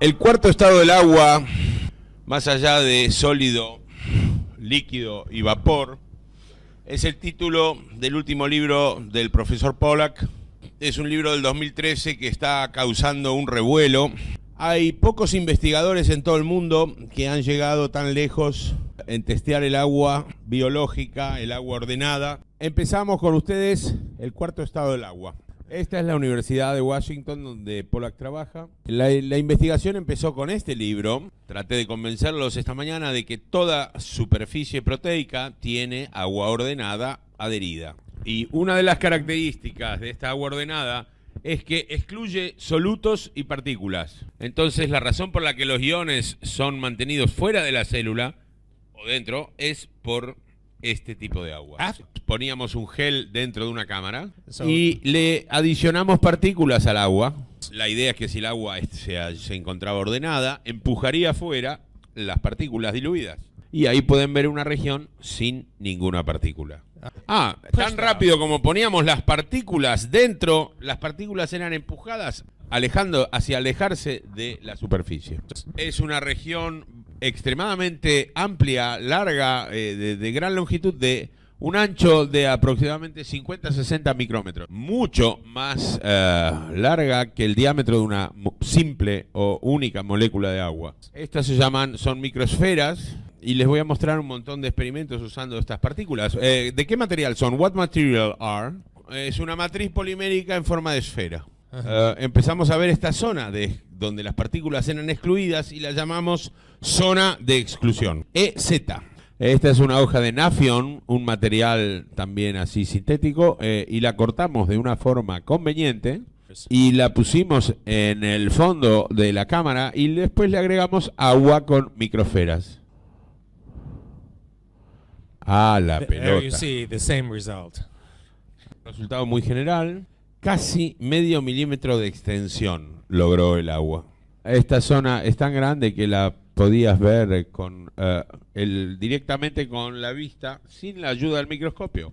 El cuarto estado del agua, más allá de sólido, líquido y vapor, es el título del último libro del profesor Pollack. Es un libro del 2013 que está causando un revuelo. Hay pocos investigadores en todo el mundo que han llegado tan lejos en testear el agua biológica, el agua ordenada. Empezamos con ustedes el cuarto estado del agua. Esta es la Universidad de Washington donde Pollack trabaja. La investigación empezó con este libro. Traté de convencerlos esta mañana de que toda superficie proteica tiene agua ordenada adherida. Y una de las características de esta agua ordenada es que excluye solutos y partículas. Entonces la razón por la que los iones son mantenidos fuera de la célula o dentro es por este tipo de agua. Poníamos un gel dentro de una cámara y le adicionamos partículas al agua. La idea es que si el agua se encontraba ordenada, empujaría afuera las partículas diluidas. Y ahí pueden ver una región sin ninguna partícula. Tan rápido como poníamos las partículas dentro, las partículas eran empujadas hacia alejarse de la superficie. Es una región extremadamente amplia, larga, de gran longitud, de un ancho de aproximadamente 50-60 micrómetros. Mucho más larga que el diámetro de una simple o única molécula de agua. Estas son microesferas. Y les voy a mostrar un montón de experimentos usando estas partículas. ¿De qué material son? What material are? Es una matriz polimérica en forma de esfera. Empezamos a ver esta zona donde las partículas eran excluidas y la llamamos zona de exclusión. EZ. Esta es una hoja de Nafion, un material también así sintético, y la cortamos de una forma conveniente y la pusimos en el fondo de la cámara y después le agregamos agua con microesferas. La pelota. There you see the same result. Resultado muy general. Casi medio milímetro de extensión logró el agua. Esta zona es tan grande que la podías ver directamente con la vista sin la ayuda del microscopio.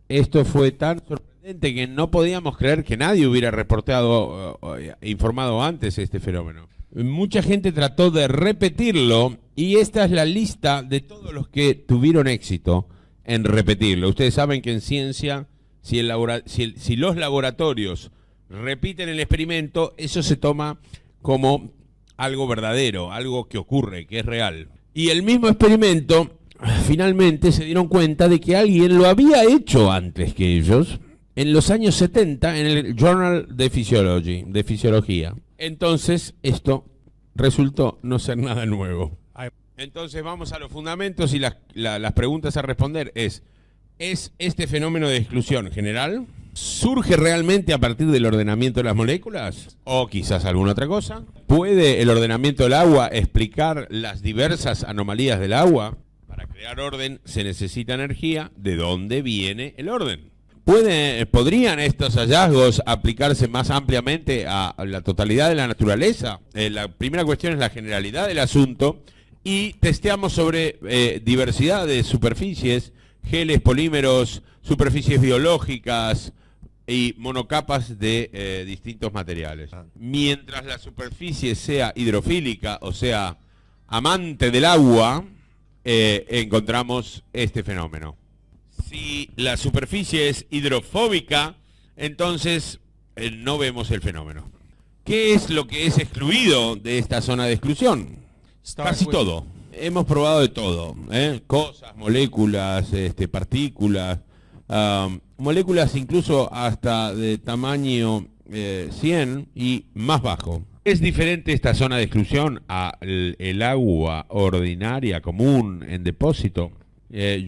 Esto fue tan sorprendente que no podíamos creer que nadie hubiera reportado, informado antes este fenómeno. Mucha gente trató de repetirlo y esta es la lista de todos los que tuvieron éxito en repetirlo. Ustedes saben que en ciencia, si los laboratorios repiten el experimento, eso se toma como algo verdadero, algo que ocurre, que es real. Y el mismo experimento, finalmente se dieron cuenta de que alguien lo había hecho antes que ellos, en los años 70, en el Journal de Fisiología. Entonces, esto resultó no ser nada nuevo. Entonces vamos a los fundamentos y las preguntas a responder ¿es este fenómeno de exclusión general? ¿Surge realmente a partir del ordenamiento de las moléculas? ¿O quizás alguna otra cosa? ¿Puede el ordenamiento del agua explicar las diversas anomalías del agua? Para crear orden se necesita energía. ¿De dónde viene el orden? ¿Podrían estos hallazgos aplicarse más ampliamente a la totalidad de la naturaleza? La primera cuestión es la generalidad del asunto y testeamos sobre diversidad de superficies, geles, polímeros, superficies biológicas y monocapas de distintos materiales. Mientras la superficie sea hidrofílica, o sea, amante del agua, encontramos este fenómeno. Si la superficie es hidrofóbica, entonces no vemos el fenómeno. ¿Qué es lo que es excluido de esta zona de exclusión? Casi todo. Hemos probado de todo, cosas, moléculas, partículas, moléculas incluso hasta de tamaño 100 y más bajo. ¿Es diferente esta zona de exclusión al agua ordinaria común en depósito?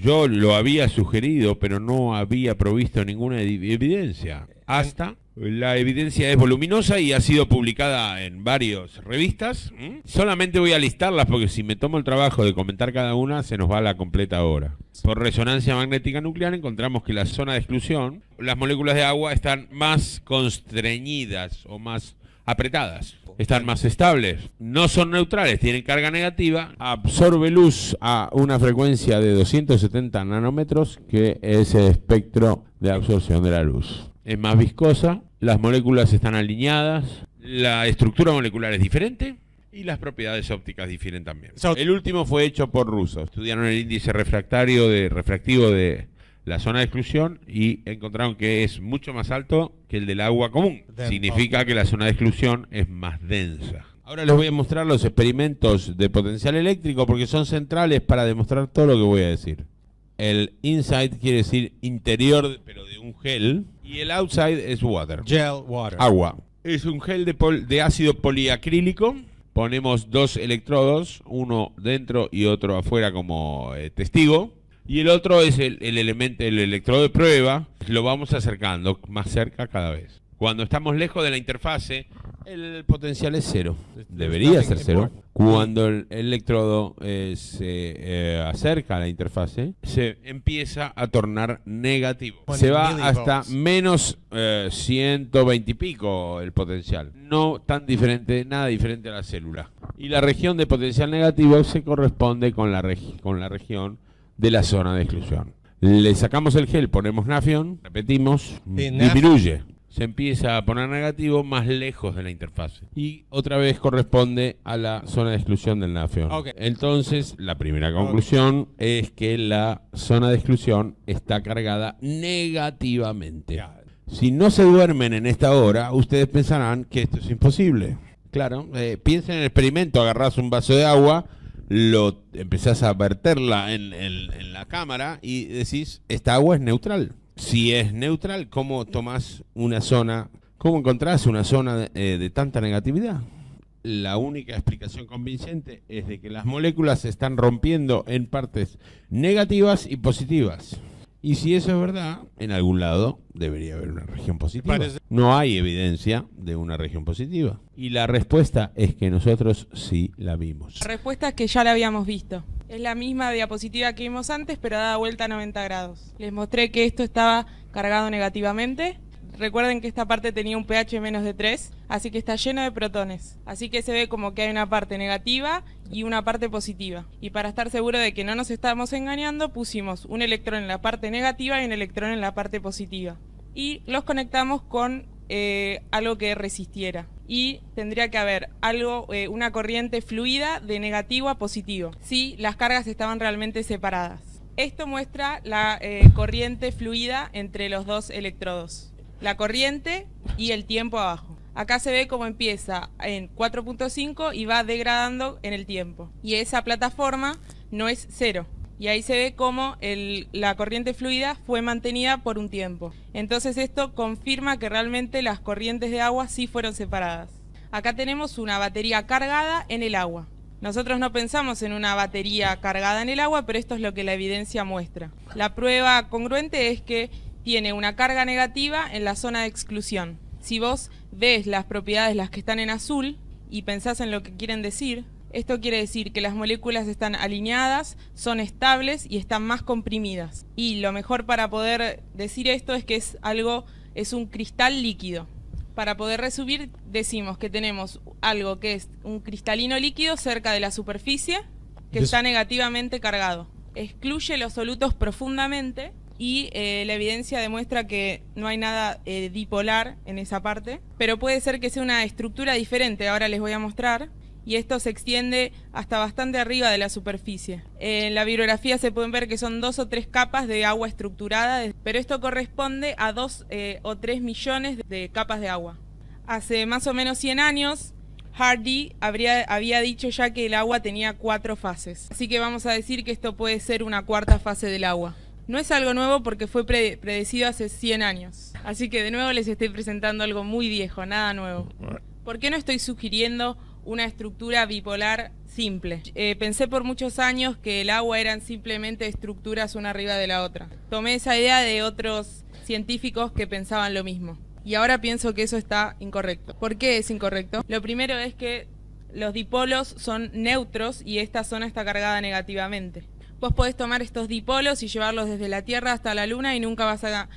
Yo lo había sugerido, pero no había provisto ninguna evidencia. Hasta la evidencia es voluminosa y ha sido publicada en varias revistas. Solamente voy a listarlas porque si me tomo el trabajo de comentar cada una, se nos va la completa hora. Por resonancia magnética nuclear encontramos que la zona de exclusión, las moléculas de agua están más constreñidas o más apretadas. Están más estables, no son neutrales, tienen carga negativa, absorbe luz a una frecuencia de 270 nanómetros, que es el espectro de absorción de la luz. Es más viscosa, las moléculas están alineadas, la estructura molecular es diferente, Y las propiedades ópticas difieren también. So- El último fue hecho por rusos. Estudiaron el índice refractivo de la zona de exclusión y encontraron que es mucho más alto que el del agua común. Significa que la zona de exclusión es más densa. Ahora les voy a mostrar los experimentos de potencial eléctrico porque son centrales para demostrar todo lo que voy a decir. El inside quiere decir interior, pero de un gel, y el outside es water. Gel water. Agua. Es un gel de ácido poliacrílico. Ponemos dos electrodos, uno dentro y otro afuera como testigo. Y el otro es el electrodo de prueba. Lo vamos acercando más cerca cada vez. Cuando estamos lejos de la interfase, el potencial es cero. Debería ser cero. Cuando el electrodo se acerca a la interfase, se empieza a tornar negativo. Se va hasta menos 120 y pico el potencial. No tan diferente, nada diferente a la célula. Y la región de potencial negativo se corresponde con la región de la zona de exclusión. Le sacamos el gel, ponemos nafion, repetimos, disminuye. Se empieza a poner negativo más lejos de la interfase. Y otra vez corresponde a la zona de exclusión del nafion. Okay. Entonces, la primera conclusión es que la zona de exclusión está cargada negativamente. Si no se duermen en esta hora, ustedes pensarán que esto es imposible. Claro, piensen en el experimento, agarrás un vaso de agua, lo empezás a verterla en la cámara y decís, esta agua es neutral. Si es neutral, ¿cómo tomás una zona, cómo encontrás una zona de tanta negatividad? La única explicación convincente es de que las moléculas se están rompiendo en partes negativas y positivas. Y si eso es verdad, en algún lado debería haber una región positiva. No hay evidencia de una región positiva. Y la respuesta es que nosotros sí la vimos. La respuesta es que ya la habíamos visto. Es la misma diapositiva que vimos antes, pero dada vuelta a 90 grados. Les mostré que esto estaba cargado negativamente. Recuerden que esta parte tenía un pH menos de 3, así que está lleno de protones. Así que se ve como que hay una parte negativa y una parte positiva. Y para estar seguro de que no nos estamos engañando, pusimos un electrón en la parte negativa y un electrón en la parte positiva. Y los conectamos con algo que resistiera. Y tendría que haber algo, una corriente fluida de negativo a positivo, si las cargas estaban realmente separadas. Esto muestra la corriente fluida entre los dos electrodos. La corriente y el tiempo abajo. Acá se ve cómo empieza en 4.5 y va degradando en el tiempo. Y esa plataforma no es cero. Y ahí se ve cómo la corriente fluida fue mantenida por un tiempo. Entonces esto confirma que realmente las corrientes de agua sí fueron separadas. Acá tenemos una batería cargada en el agua. Nosotros no pensamos en una batería cargada en el agua, pero esto es lo que la evidencia muestra. La prueba congruente es que tiene una carga negativa en la zona de exclusión. Si vos ves las propiedades, las que están en azul, y pensás en lo que quieren decir, esto quiere decir que las moléculas están alineadas, son estables y están más comprimidas. Y lo mejor para poder decir esto es que es un cristal líquido. Para poder resumir, decimos que tenemos algo que es un cristalino líquido cerca de la superficie, que está negativamente cargado. Excluye los solutos profundamente. Y la evidencia demuestra que no hay nada dipolar en esa parte, pero puede ser que sea una estructura diferente, ahora les voy a mostrar, y esto se extiende hasta bastante arriba de la superficie. En la bibliografía se pueden ver que son 2 o 3 capas de agua estructurada, pero esto corresponde a 2 o 3 millones de capas de agua. Hace más o menos 100 años, Hardy había dicho ya que el agua tenía 4 fases, así que vamos a decir que esto puede ser una cuarta fase del agua. No es algo nuevo porque fue predecido hace 100 años. Así que de nuevo les estoy presentando algo muy viejo, nada nuevo. ¿Por qué no estoy sugiriendo una estructura bipolar simple? Pensé por muchos años que el agua eran simplemente estructuras una arriba de la otra. Tomé esa idea de otros científicos que pensaban lo mismo. Y ahora pienso que eso está incorrecto. ¿Por qué es incorrecto? Lo primero es que los dipolos son neutros y esta zona está cargada negativamente. Vos podés tomar estos dipolos y llevarlos desde la Tierra hasta la Luna y nunca vas a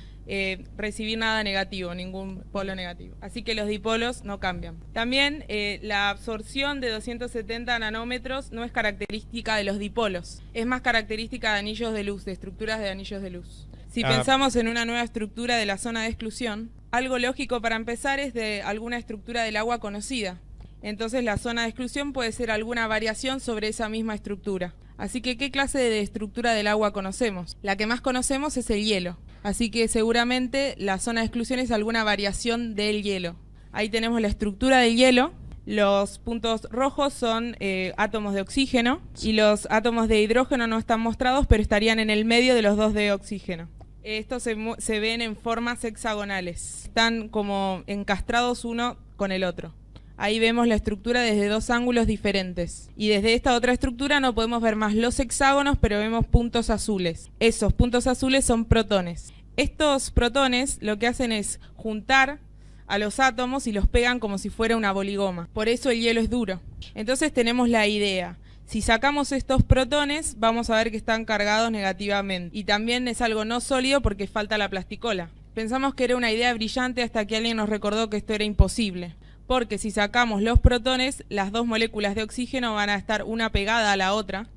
recibir nada negativo, ningún polo negativo. Así que los dipolos no cambian. También la absorción de 270 nanómetros no es característica de los dipolos, es más característica de anillos de luz, de estructuras de anillos de luz. Si pensamos en una nueva estructura de la zona de exclusión, algo lógico para empezar es de alguna estructura del agua conocida. Entonces la zona de exclusión puede ser alguna variación sobre esa misma estructura. Así que, ¿qué clase de estructura del agua conocemos? La que más conocemos es el hielo. Así que seguramente la zona de exclusión es alguna variación del hielo. Ahí tenemos la estructura del hielo. Los puntos rojos son átomos de oxígeno y los átomos de hidrógeno no están mostrados, pero estarían en el medio de los dos de oxígeno. Estos se ven en formas hexagonales. Están como encastrados uno con el otro. Ahí vemos la estructura desde dos ángulos diferentes. Y desde esta otra estructura no podemos ver más los hexágonos, pero vemos puntos azules. Esos puntos azules son protones. Estos protones lo que hacen es juntar a los átomos y los pegan como si fuera una boligoma. Por eso el hielo es duro. Entonces tenemos la idea. Si sacamos estos protones, vamos a ver que están cargados negativamente. Y también es algo no sólido porque falta la plasticola. Pensamos que era una idea brillante hasta que alguien nos recordó que esto era imposible. Porque si sacamos los protones, las dos moléculas de oxígeno van a estar una pegada a la otra,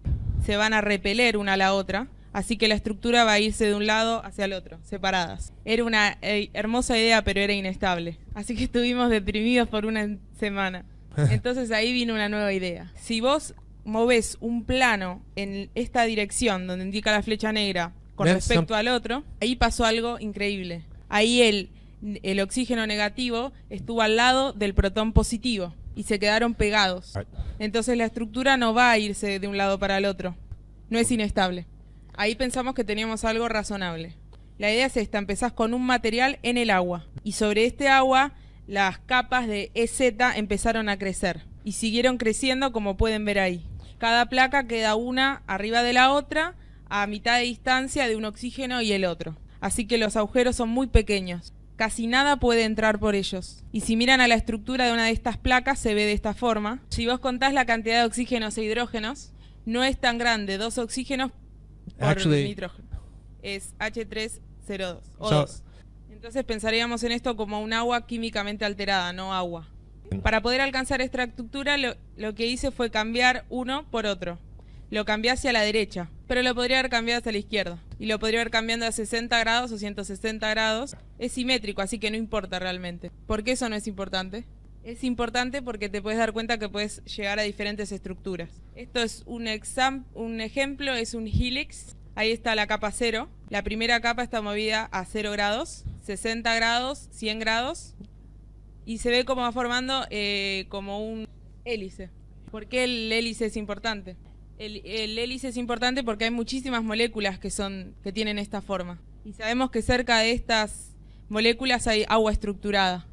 se van a repeler una a la otra, así que la estructura va a irse de un lado hacia el otro, separadas. Era una hermosa idea, pero era inestable. Así que estuvimos deprimidos por una semana. Entonces ahí vino una nueva idea. Si vos movés un plano en esta dirección, donde indica la flecha negra, con respecto al otro, ahí pasó algo increíble. Ahí el oxígeno negativo estuvo al lado del protón positivo y se quedaron pegados. Entonces la estructura no va a irse de un lado para el otro. No es inestable. Ahí pensamos que teníamos algo razonable. La idea es esta: empezás con un material en el agua y sobre este agua las capas de EZ empezaron a crecer y siguieron creciendo, como pueden ver ahí. Cada placa queda una arriba de la otra a mitad de distancia de un oxígeno y el otro. Así que los agujeros son muy pequeños. Casi nada puede entrar por ellos. Y si miran a la estructura de una de estas placas, se ve de esta forma. Si vos contás la cantidad de oxígenos e hidrógenos, no es tan grande. 2 oxígenos por nitrógeno. Es H3O2. O2. Entonces pensaríamos en esto como un agua químicamente alterada, no agua. Para poder alcanzar esta estructura, lo que hice fue cambiar uno por otro. Lo cambié hacia la derecha, pero lo podría haber cambiado hacia la izquierda. Y lo podría haber cambiado a 60 grados o 160 grados. Es simétrico, así que no importa realmente. ¿Por qué eso no es importante? Es importante porque te puedes dar cuenta que puedes llegar a diferentes estructuras. Esto es un ejemplo, es un helix. Ahí está la capa 0. La primera capa está movida a 0 grados, 60 grados, 100 grados. Y se ve como va formando como un hélice. ¿Por qué el hélice es importante? El hélice es importante porque hay muchísimas moléculas que tienen esta forma. Y sabemos que cerca de estas moléculas hay agua estructurada.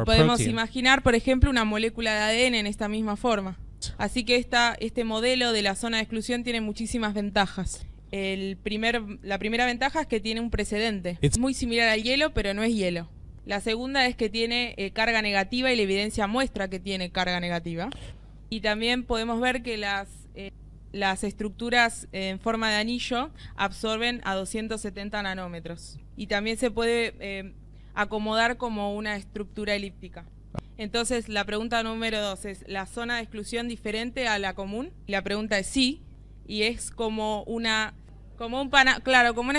Podemos imaginar, por ejemplo, una molécula de ADN en esta misma forma. Así que este modelo de la zona de exclusión tiene muchísimas ventajas. La primera ventaja es que tiene un precedente. Es muy similar al hielo, pero no es hielo. La segunda es que tiene carga negativa y la evidencia muestra que tiene carga negativa. Y también podemos ver que las estructuras en forma de anillo absorben a 270 nanómetros. Y también se puede acomodar como una estructura elíptica. Entonces la pregunta número 2 es: ¿la zona de exclusión diferente a la común? La pregunta es sí, y es como una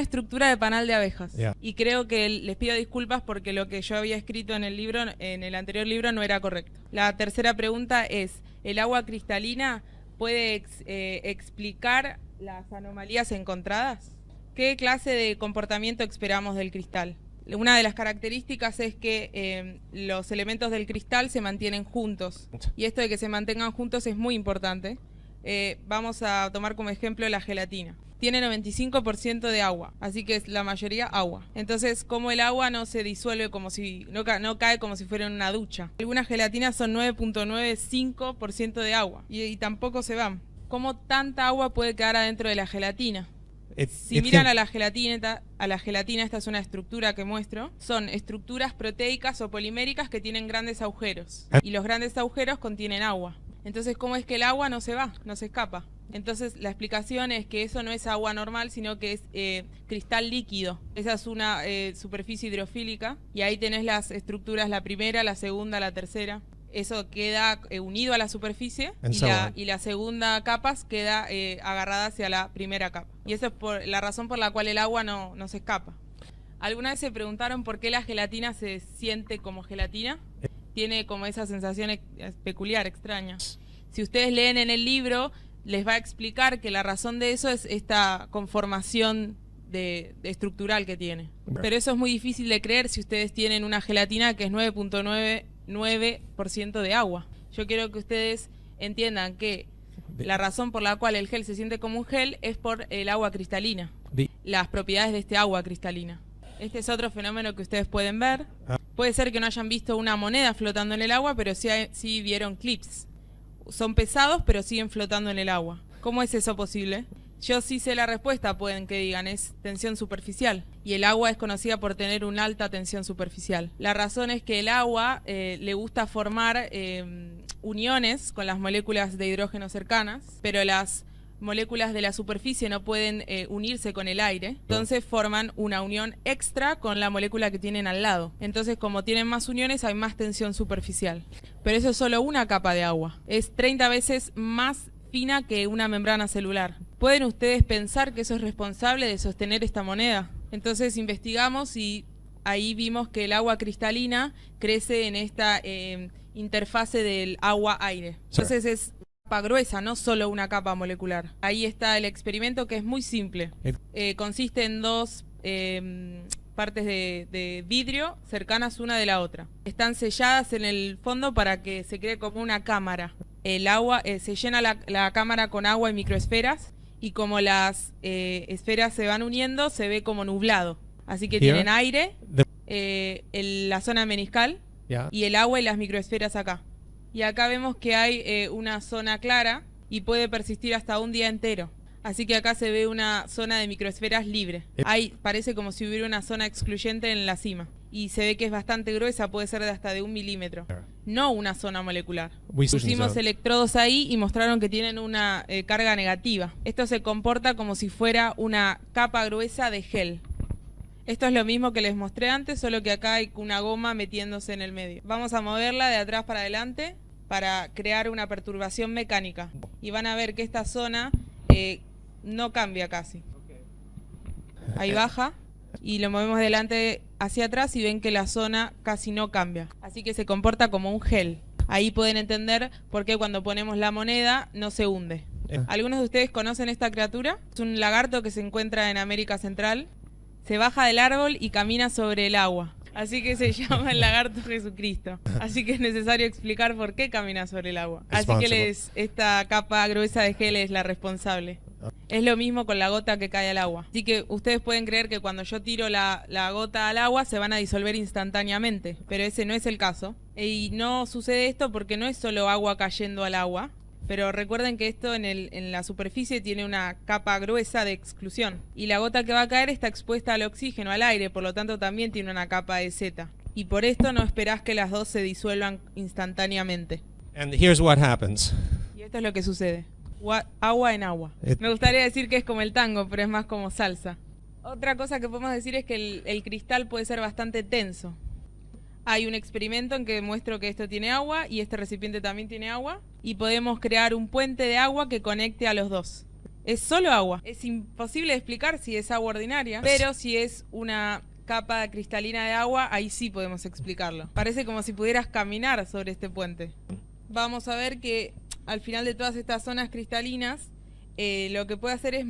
estructura de panal de abejas. Yeah. Y creo que les pido disculpas porque lo que yo había escrito en el anterior libro no era correcto. La tercera pregunta es: ¿el agua cristalina puede explicar las anomalías encontradas? ¿Qué clase de comportamiento esperamos del cristal? Una de las características es que los elementos del cristal se mantienen juntos. Y esto de que se mantengan juntos es muy importante. Vamos a tomar como ejemplo la gelatina. Tiene 95% de agua, así que es la mayoría agua. Entonces, como el agua no se disuelve no cae como si fuera en una ducha. Algunas gelatinas son 9.95% de agua y tampoco se van. ¿Cómo tanta agua puede quedar adentro de la gelatina? Si miran a la gelatina, esta es una estructura que muestro. Son estructuras proteicas o poliméricas que tienen grandes agujeros. Y los grandes agujeros contienen agua. Entonces, ¿cómo es que el agua no se va, no se escapa? Entonces, la explicación es que eso no es agua normal, sino que es cristal líquido. Esa es una superficie hidrofílica. Y ahí tenés las estructuras, la primera, la segunda, la tercera. Eso queda unido a la superficie y la segunda capa queda agarrada hacia la primera capa. Y eso es la razón por la cual el agua no se escapa. ¿Alguna vez se preguntaron por qué la gelatina se siente como gelatina? tiene como esa sensación peculiar, extraña. Si ustedes leen en el libro, les va a explicar que la razón de eso es esta conformación de estructural que tiene. Pero eso es muy difícil de creer si ustedes tienen una gelatina que es 9.99% de agua. Yo quiero que ustedes entiendan que la razón por la cual el gel se siente como un gel es por el agua cristalina, las propiedades de este agua cristalina. Este es otro fenómeno que ustedes pueden ver. Puede ser que no hayan visto una moneda flotando en el agua, pero sí vieron clips. Son pesados, pero siguen flotando en el agua. ¿Cómo es eso posible? Yo sí sé la respuesta, pueden que digan, es tensión superficial. Y el agua es conocida por tener una alta tensión superficial. La razón es que el agua le gusta formar uniones con las moléculas de hidrógeno cercanas, pero las moléculas de la superficie no pueden unirse con el aire, entonces forman una unión extra con la molécula que tienen al lado. Entonces, como tienen más uniones, hay más tensión superficial. Pero eso es solo una capa de agua. Es 30 veces más fina que una membrana celular. ¿Pueden ustedes pensar que eso es responsable de sostener esta moneda? Entonces investigamos y ahí vimos que el agua cristalina crece en esta interfase del agua-aire. Entonces es capa gruesa, no solo una capa molecular. Ahí está el experimento, que es muy simple. Consiste en dos partes de vidrio cercanas una de la otra. Están selladas en el fondo para que se cree como una cámara. El agua se llena la cámara con agua y microesferas, y como las esferas se van uniendo, se ve como nublado. Así que tienen aire, la zona meniscal, y el agua y las microesferas acá. Y acá vemos que hay una zona clara y puede persistir hasta un día entero. Así que acá se ve una zona de microesferas libre. Ahí parece como si hubiera una zona excluyente en la cima. Y se ve que es bastante gruesa, puede ser de hasta de 1 milímetro. No una zona molecular. Pusimos electrodos ahí y mostraron que tienen una carga negativa. Esto se comporta como si fuera una capa gruesa de gel. Esto es lo mismo que les mostré antes, solo que acá hay una goma metiéndose en el medio. Vamos a moverla de atrás para adelante para crear una perturbación mecánica. Y van a ver que esta zona no cambia casi. Ahí baja y lo movemos de adelante hacia atrás y ven que la zona casi no cambia. Así que se comporta como un gel. Ahí pueden entender por qué cuando ponemos la moneda no se hunde. ¿Algunos de ustedes conocen esta criatura? Es un lagarto que se encuentra en América Central. Se baja del árbol y camina sobre el agua. Así que se llama el lagarto Jesucristo. Así que es necesario explicar por qué camina sobre el agua. Así que esta capa gruesa de gel es la responsable. Es lo mismo con la gota que cae al agua. Así que ustedes pueden creer que cuando yo tiro la gota al agua se van a disolver instantáneamente. Pero ese no es el caso. Y no sucede esto porque no es solo agua cayendo al agua. Pero recuerden que esto en la superficie tiene una capa gruesa de exclusión. Y la gota que va a caer está expuesta al oxígeno, al aire, por lo tanto también tiene una capa de Z. Y por esto no esperás que las dos se disuelvan instantáneamente. And here's what happens. Y esto es lo que sucede. Agua en agua. Me gustaría decir que es como el tango, pero es más como salsa. Otra cosa que podemos decir es que el cristal puede ser bastante tenso. Hay un experimento en que muestro que esto tiene agua y este recipiente también tiene agua, y podemos crear un puente de agua que conecte a los dos. Es solo agua. Es imposible de explicar si es agua ordinaria, pero si es una capa cristalina de agua, ahí sí podemos explicarlo. Parece como si pudieras caminar sobre este puente. Vamos a ver que al final de todas estas zonas cristalinas, lo que puede hacer es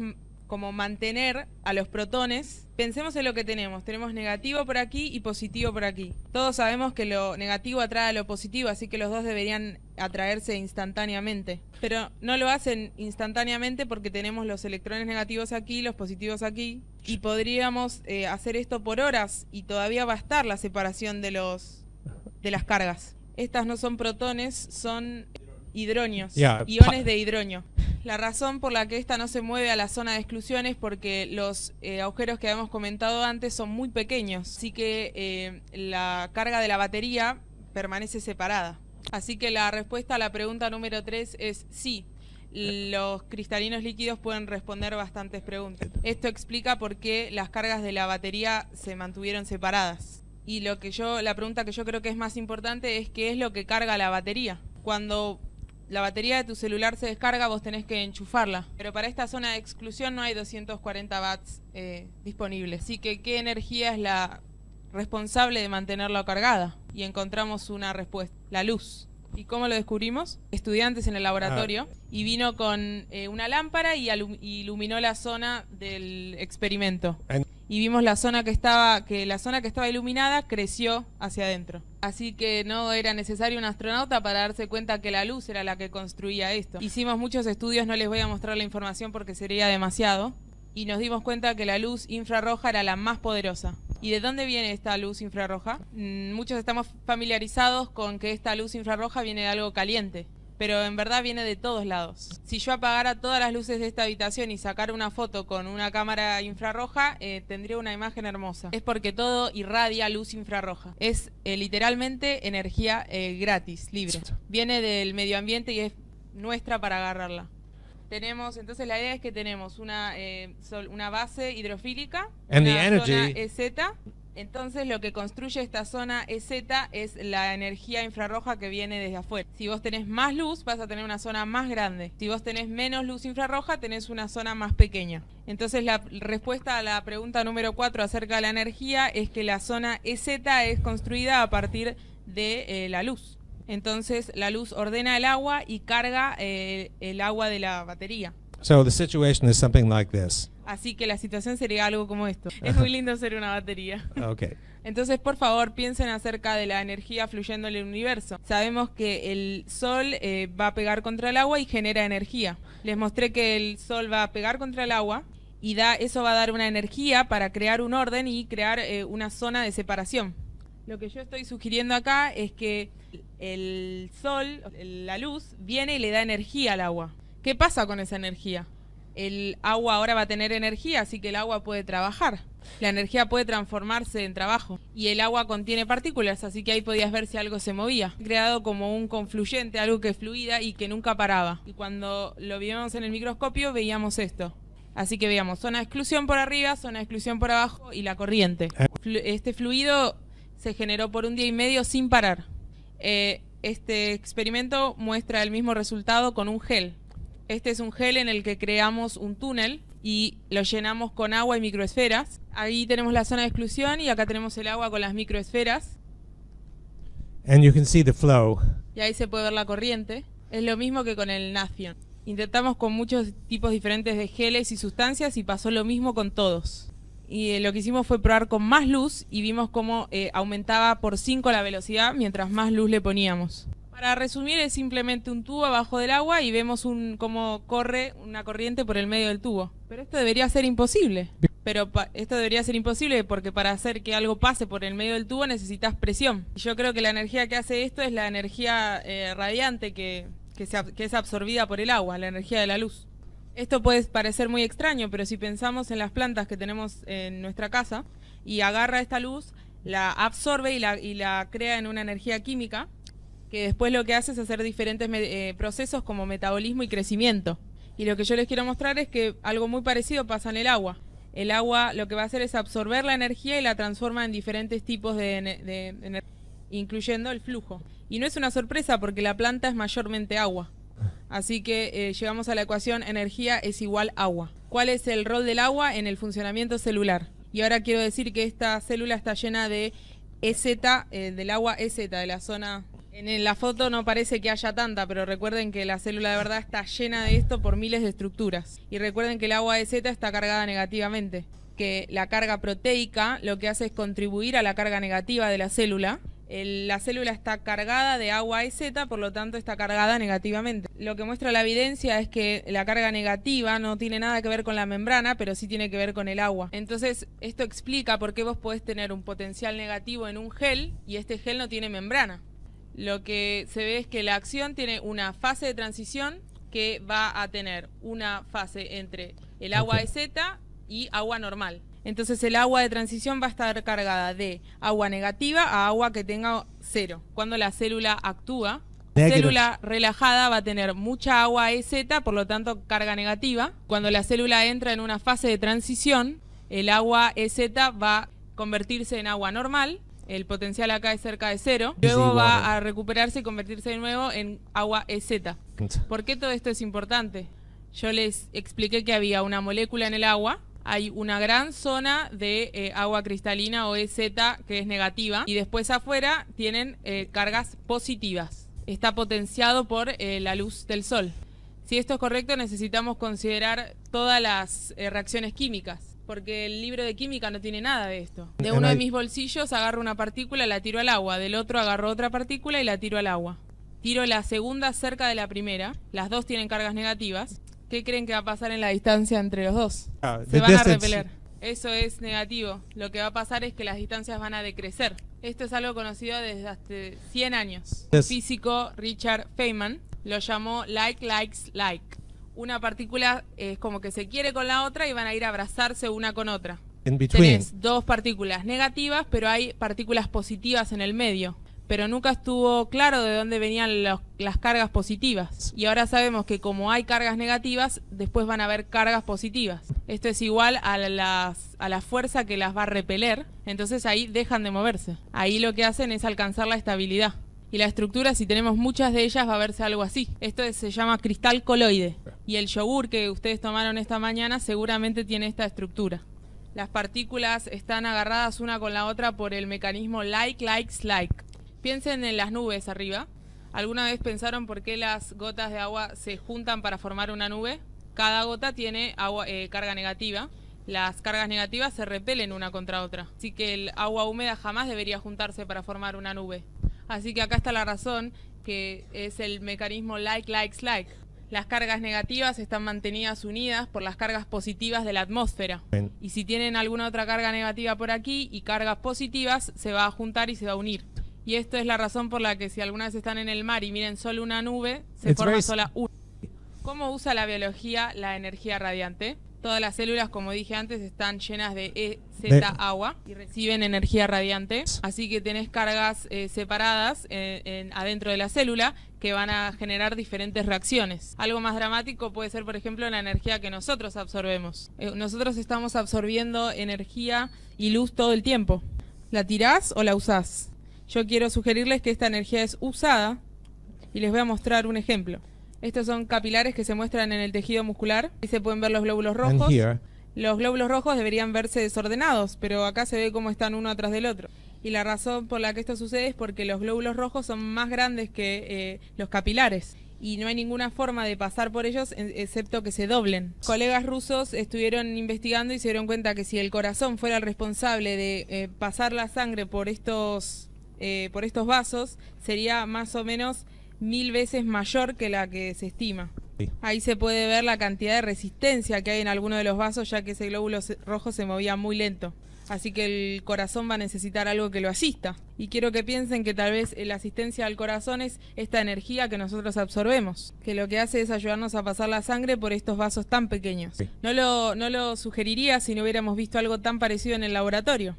como mantener a los protones. Pensemos en lo que tenemos. Tenemos negativo por aquí y positivo por aquí. Todos sabemos que lo negativo atrae a lo positivo, así que los dos deberían atraerse instantáneamente. Pero no lo hacen instantáneamente porque tenemos los electrones negativos aquí, los positivos aquí. Y podríamos hacer esto por horas y todavía va a estar la separación de las cargas. Estas no son protones, son hidronios, iones de hidronio. La razón por la que esta no se mueve a la zona de exclusión es porque los agujeros que habíamos comentado antes son muy pequeños, así que la carga de la batería permanece separada. Así que la respuesta a la pregunta número 3 es sí. Los cristalinos líquidos pueden responder bastantes preguntas. Esto explica por qué las cargas de la batería se mantuvieron separadas. Y la pregunta que yo creo que es más importante es qué es lo que carga la batería. Cuando la batería de tu celular se descarga, vos tenés que enchufarla. Pero para esta zona de exclusión no hay 240 watts disponibles. Así que, ¿qué energía es la responsable de mantenerla cargada. Y encontramos una respuesta, la luz. ¿Y cómo lo descubrimos? Estudiantes en el laboratorio, y vino con una lámpara y iluminó la zona del experimento. Y vimos la zona que estaba iluminada creció hacia adentro. Así que no era necesario un astronauta para darse cuenta que la luz era la que construía esto. Hicimos muchos estudios, no les voy a mostrar la información porque sería demasiado. Y nos dimos cuenta que la luz infrarroja era la más poderosa. ¿Y de dónde viene esta luz infrarroja? Muchos estamos familiarizados con que esta luz infrarroja viene de algo caliente, pero en verdad viene de todos lados. Si yo apagara todas las luces de esta habitación y sacara una foto con una cámara infrarroja, tendría una imagen hermosa. Es porque todo irradia luz infrarroja. Es literalmente energía gratis, libre. Viene del medio ambiente y es nuestra para agarrarla. Entonces la idea es que tenemos una base hidrofílica, una zona EZ. Entonces lo que construye esta zona EZ es la energía infrarroja que viene desde afuera. Si vos tenés más luz, vas a tener una zona más grande. Si vos tenés menos luz infrarroja, tenés una zona más pequeña. Entonces la respuesta a la pregunta número 4 acerca de la energía es que la zona EZ es construida a partir de la luz. Entonces la luz ordena el agua y carga el agua de la batería. So the situation is something like this. Así que la situación sería algo como esto. Es muy lindo ser una batería. Okay. Entonces, por favor, piensen acerca de la energía fluyendo en el universo. Sabemos que el sol va a pegar contra el agua y genera energía. Les mostré que el sol va a pegar contra el agua y eso va a dar una energía para crear un orden y crear una zona de separación. Lo que yo estoy sugiriendo acá es que el sol, la luz, viene y le da energía al agua. ¿Qué pasa con esa energía? El agua ahora va a tener energía, así que el agua puede trabajar. La energía puede transformarse en trabajo. Y el agua contiene partículas, así que ahí podías ver si algo se movía. Creado como un confluyente, algo que fluía y que nunca paraba. Y cuando lo vimos en el microscopio veíamos esto. Así que veíamos zona de exclusión por arriba, zona de exclusión por abajo y la corriente. Este fluido se generó por 1 día y medio sin parar. Este experimento muestra el mismo resultado con un gel. Este es un gel en el que creamos un túnel y lo llenamos con agua y microesferas. Ahí tenemos la zona de exclusión y acá tenemos el agua con las microesferas. And you can see the flow. Y ahí se puede ver la corriente. Es lo mismo que con el Nathion. Intentamos con muchos tipos diferentes de geles y sustancias y pasó lo mismo con todos. Y lo que hicimos fue probar con más luz y vimos cómo aumentaba por 5 la velocidad mientras más luz le poníamos. Para resumir, es simplemente un tubo abajo del agua y vemos cómo corre una corriente por el medio del tubo. Pero esto debería ser imposible. Esto debería ser imposible porque para hacer que algo pase por el medio del tubo necesitas presión. Y yo creo que la energía que hace esto es la energía radiante que es absorbida por el agua, la energía de la luz. Esto puede parecer muy extraño, pero si pensamos en las plantas que tenemos en nuestra casa y agarra esta luz, la absorbe y la crea en una energía química que después lo que hace es hacer diferentes procesos como metabolismo y crecimiento. Y lo que yo les quiero mostrar es que algo muy parecido pasa en el agua. El agua lo que va a hacer es absorber la energía y la transforma en diferentes tipos de energía, incluyendo el flujo. Y no es una sorpresa porque la planta es mayormente agua. Así que llegamos a la ecuación energía es igual agua. ¿Cuál es el rol del agua en el funcionamiento celular? Y ahora quiero decir que esta célula está llena de EZ, del agua EZ, de la zona. En la foto no parece que haya tanta, pero recuerden que la célula de verdad está llena de esto por miles de estructuras. Y recuerden que el agua EZ está cargada negativamente, que la carga proteica lo que hace es contribuir a la carga negativa de la célula. La célula está cargada de agua EZ, por lo tanto está cargada negativamente. Lo que muestra la evidencia es que la carga negativa no tiene nada que ver con la membrana, pero sí tiene que ver con el agua. Entonces, esto explica por qué vos podés tener un potencial negativo en un gel y este gel no tiene membrana. Lo que se ve es que la acción tiene una fase de transición que va a tener una fase entre el agua EZ y agua normal. Entonces el agua de transición va a estar cargada de agua negativa a agua que tenga 0. Cuando la célula actúa, la célula relajada va a tener mucha agua EZ, por lo tanto carga negativa. Cuando la célula entra en una fase de transición, el agua EZ va a convertirse en agua normal. El potencial acá es cerca de 0. Luego va a recuperarse y convertirse de nuevo en agua EZ. ¿Por qué todo esto es importante? Yo les expliqué que había una molécula en el agua hay una gran zona de agua cristalina o EZ que es negativa y después afuera tienen cargas positivas. Está potenciado por la luz del sol. Si esto es correcto, necesitamos considerar todas las reacciones químicas, porque el libro de química no tiene nada de esto. De uno de mis bolsillos agarro una partícula, la tiro al agua, del otro agarro otra partícula y la tiro al agua. Tiro la segunda cerca de la primera, las dos tienen cargas negativas. ¿Qué creen que va a pasar en la distancia entre los dos? Se van a repeler. Eso es negativo. Lo que va a pasar es que las distancias van a decrecer. Esto es algo conocido desde hace 100 años. El físico Richard Feynman lo llamó like likes like. Una partícula es como que se quiere con la otra y van a ir a abrazarse una con otra. Tenés dos partículas negativas, pero hay partículas positivas en el medio. Pero nunca estuvo claro de dónde venían las cargas positivas. Y ahora sabemos que como hay cargas negativas, después van a haber cargas positivas. Esto es igual a la fuerza que las va a repeler, entonces ahí dejan de moverse. Ahí lo que hacen es alcanzar la estabilidad. Y la estructura, si tenemos muchas de ellas, va a verse algo así. Esto se llama cristal coloide. Y el yogur que ustedes tomaron esta mañana seguramente tiene esta estructura. Las partículas están agarradas una con la otra por el mecanismo like likes like. Piensen en las nubes arriba. ¿Alguna vez pensaron por qué las gotas de agua se juntan para formar una nube? Cada gota tiene carga negativa. Las cargas negativas se repelen una contra otra. Así que el agua húmeda jamás debería juntarse para formar una nube. Así que acá está la razón, que es el mecanismo like likes like. Las cargas negativas están mantenidas unidas por las cargas positivas de la atmósfera. Y si tienen alguna otra carga negativa por aquí y cargas positivas, se va a juntar y se va a unir. Y esto es la razón por la que si alguna vez están en el mar y miren solo una nube, se forma sola una. ¿Cómo usa la biología la energía radiante? Todas las células, como dije antes, están llenas de EZ agua y reciben energía radiante. Así que tenés cargas separadas adentro de la célula que van a generar diferentes reacciones. Algo más dramático puede ser, por ejemplo, la energía que nosotros absorbemos. Nosotros estamos absorbiendo energía y luz todo el tiempo. ¿La tirás o la usás? Yo quiero sugerirles que esta energía es usada y les voy a mostrar un ejemplo. Estos son capilares que se muestran en el tejido muscular. Ahí se pueden ver los glóbulos rojos. Los glóbulos rojos deberían verse desordenados, pero acá se ve cómo están uno atrás del otro. Y la razón por la que esto sucede es porque los glóbulos rojos son más grandes que los capilares. Y no hay ninguna forma de pasar por ellos excepto que se doblen. Colegas rusos estuvieron investigando y se dieron cuenta que si el corazón fuera el responsable de pasar la sangre por estos vasos, sería más o menos 1000 veces mayor que la que se estima. Ahí se puede ver la cantidad de resistencia que hay en alguno de los vasos, ya que ese glóbulo rojo se movía muy lento. Así que el corazón va a necesitar algo que lo asista. Y quiero que piensen que tal vez la asistencia al corazón es esta energía que nosotros absorbemos, que lo que hace es ayudarnos a pasar la sangre por estos vasos tan pequeños. No lo sugeriría si no hubiéramos visto algo tan parecido en el laboratorio.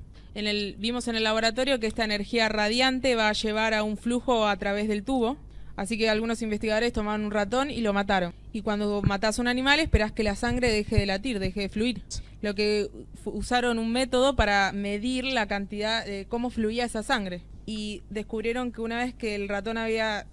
Vimos en el laboratorio que esta energía radiante va a llevar a un flujo a través del tubo. Así que algunos investigadores tomaron un ratón y lo mataron. Y cuando matás a un animal esperás que la sangre deje de latir, deje de fluir. Lo que usaron un método para medir la cantidad de cómo fluía esa sangre. Y descubrieron que una vez que el ratón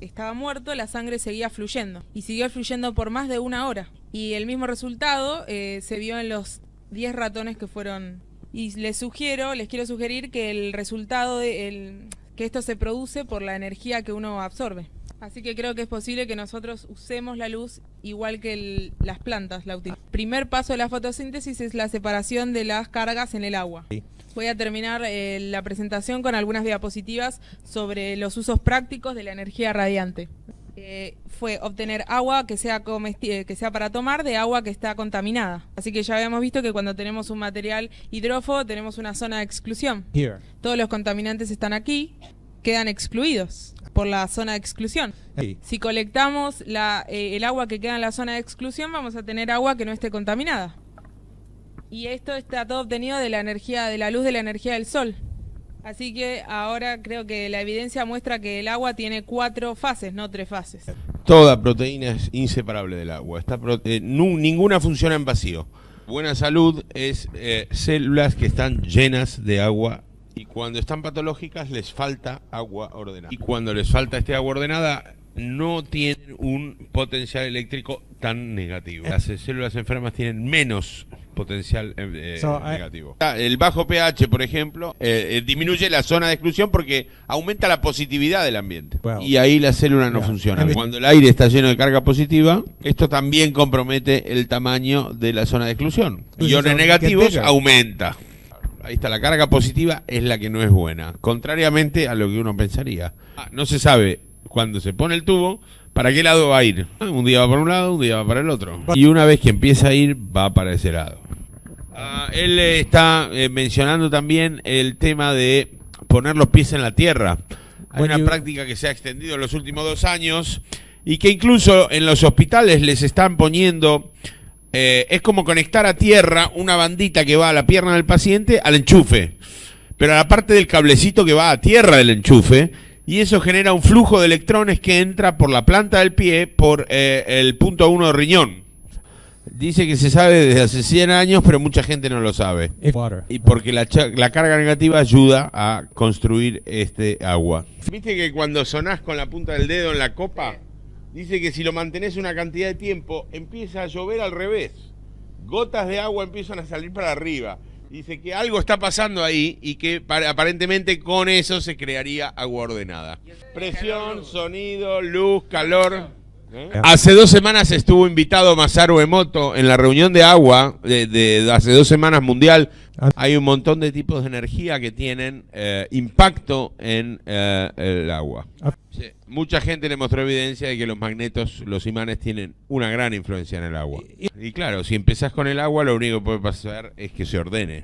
estaba muerto, la sangre seguía fluyendo. Y siguió fluyendo por más de 1 hora. Y el mismo resultado se vio en los 10 ratones que fueron. Y les quiero sugerir que el resultado que esto se produce por la energía que uno absorbe. Así que creo que es posible que nosotros usemos la luz igual que las plantas la utilizan. Primer paso de la fotosíntesis es la separación de las cargas en el agua. Voy a terminar la presentación con algunas diapositivas sobre los usos prácticos de la energía radiante. Fue obtener agua que sea para tomar de agua que está contaminada. Así que ya habíamos visto que cuando tenemos un material hidrófobo tenemos una zona de exclusión. Todos los contaminantes están aquí, quedan excluidos por la zona de exclusión. Si colectamos el agua que queda en la zona de exclusión, vamos a tener agua que no esté contaminada. Y esto está todo obtenido de la luz de la energía del sol. Así que ahora creo que la evidencia muestra que el agua tiene 4 fases, no 3 fases. Toda proteína es inseparable del agua. Ninguna funciona en vacío. Buena salud es células que están llenas de agua. Y cuando están patológicas les falta agua ordenada. Y cuando les falta este agua ordenada, no tienen un potencial eléctrico tan negativo. Las células enfermas tienen menos potencial So, negativo. El bajo pH, por ejemplo, disminuye la zona de exclusión porque aumenta la positividad del ambiente. Well, y ahí la célula no yeah. funciona. And Cuando el aire está lleno de carga positiva, esto también compromete el tamaño de la zona de exclusión. Iones negativos aumenta. Ahí está, la carga positiva es la que no es buena, contrariamente a lo que uno pensaría. No se sabe cuando se pone el tubo para qué lado va a ir. Un día va para un lado, un día va para el otro. Y una vez que empieza a ir, va para ese lado. Él está mencionando también el tema de poner los pies en la tierra. Hay una práctica que se ha extendido en los últimos 2 años y que incluso en los hospitales les están poniendo... es como conectar a tierra una bandita que va a la pierna del paciente al enchufe, pero a la parte del cablecito que va a tierra del enchufe, y eso genera un flujo de electrones que entra por la planta del pie por el punto 1 de riñón. Dice que se sabe desde hace 100 años, pero mucha gente no lo sabe. Y porque la carga negativa ayuda a construir este agua. ¿Viste que cuando sonás con la punta del dedo en la copa? Dice que si lo mantenés una cantidad de tiempo, empieza a llover al revés. Gotas de agua empiezan a salir para arriba. Dice que algo está pasando ahí y que aparentemente con eso se crearía agua ordenada. Presión, sonido, luz, calor. Hace 2 semanas estuvo invitado Masaru Emoto en la reunión de agua de hace 2 semanas mundial. Hay un montón de tipos de energía que tienen impacto en el agua. Sí. Mucha gente le mostró evidencia de que los magnetos, los imanes, tienen una gran influencia en el agua. Y claro, si empezás con el agua, lo único que puede pasar es que se ordene.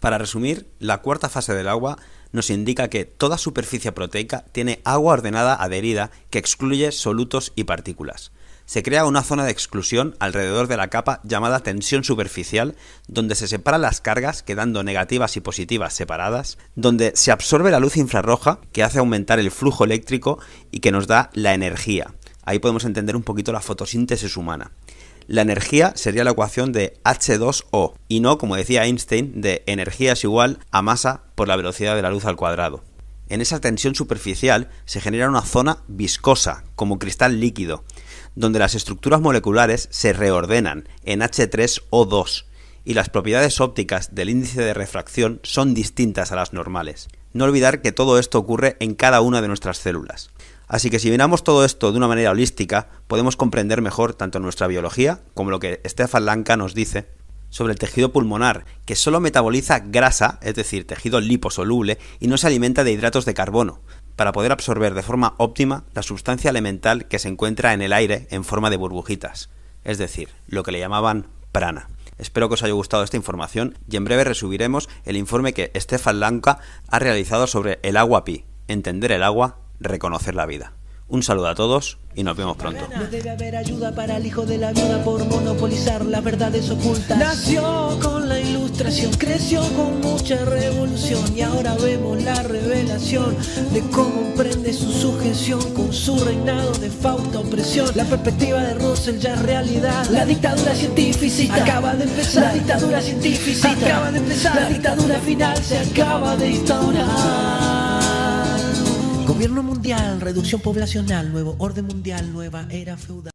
Para resumir, la cuarta fase del agua nos indica que toda superficie proteica tiene agua ordenada adherida que excluye solutos y partículas. Se crea una zona de exclusión alrededor de la capa llamada tensión superficial, donde se separan las cargas quedando negativas y positivas separadas, donde se absorbe la luz infrarroja que hace aumentar el flujo eléctrico y que nos da la energía. Ahí podemos entender un poquito la fotosíntesis humana. La energía sería la ecuación de H2O y no, como decía Einstein, de energía es igual a masa por la velocidad de la luz al cuadrado. En esa tensión superficial se genera una zona viscosa, como cristal líquido, donde las estructuras moleculares se reordenan en H3O2 y las propiedades ópticas del índice de refracción son distintas a las normales. No olvidar que todo esto ocurre en cada una de nuestras células. Así que si miramos todo esto de una manera holística, podemos comprender mejor tanto nuestra biología como lo que Stefan Lanka nos dice sobre el tejido pulmonar, que solo metaboliza grasa, es decir, tejido liposoluble, y no se alimenta de hidratos de carbono, para poder absorber de forma óptima la sustancia elemental que se encuentra en el aire en forma de burbujitas, es decir, lo que le llamaban prana. Espero que os haya gustado esta información y en breve resubiremos el informe que Stefan Lanka ha realizado sobre el agua pi, entender el agua, reconocer la vida. Un saludo a todos y nos vemos pronto. No debe haber ayuda para el hijo de la viuda por monopolizar las verdades ocultas. Nació con la ilustración, creció con mucha revolución y ahora vemos la revelación de cómo emprende su sujeción con su reinado de fausta opresión. La perspectiva de Russell ya es realidad. La dictadura científica acaba de empezar. La dictadura científica acaba de empezar. La dictadura final se acaba de instaurar. Gobierno mundial, reducción poblacional, nuevo orden mundial, nueva era feudal.